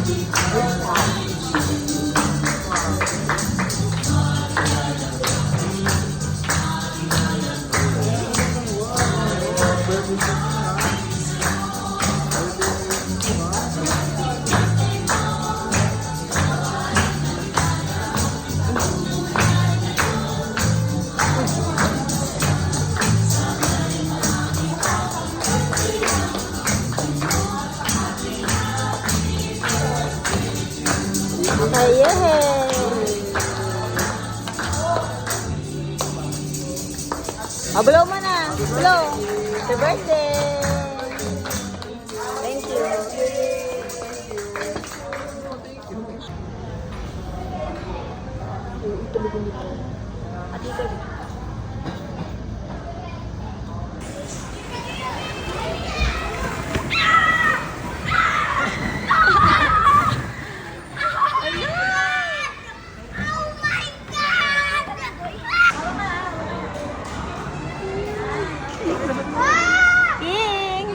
Ay, blow mo na. Blow. Happy birthday. Thank you. King!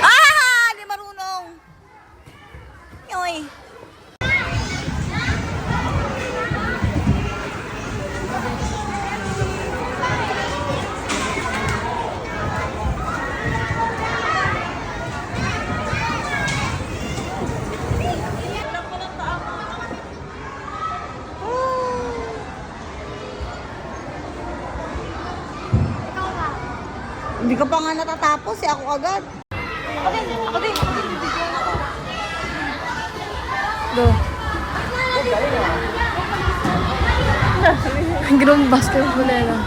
Ah! Di marunong! Yoy! Hindi ka pa nga natatapos eh, ako agad. Ako din. Bibigyan ako. Go. Ganoong basketball na lang.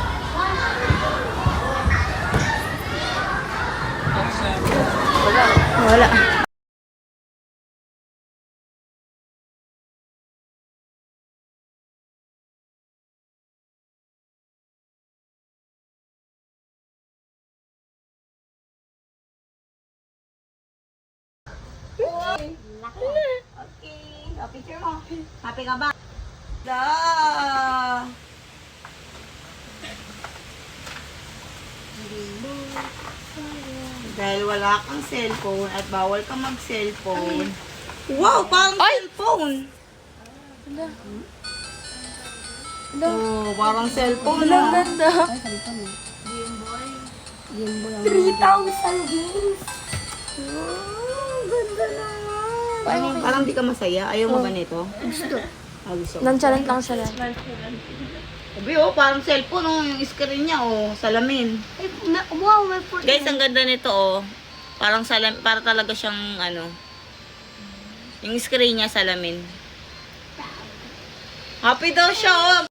Wala. Okay. O, picture mo. Happy ka ba? Da. Dahil wala kang cellphone at bawal kang mag-cellphone. Wow, parang cellphone. Oh, parang cellphone na. Ganda. Game Boy. 3,000 games. Ganda naman. Parang di ka masaya. Ayaw mo ba nito? Gusto. Gusto. Nonchalant lang siya. Sabi, oh, parang cellphone, oh, yung screen niya, oh, salamin. Wow, may food. Guys, ang ganda nito, oh. Parang para talaga siyang, ano, yung screen niya, salamin. Happy daw siya, oh.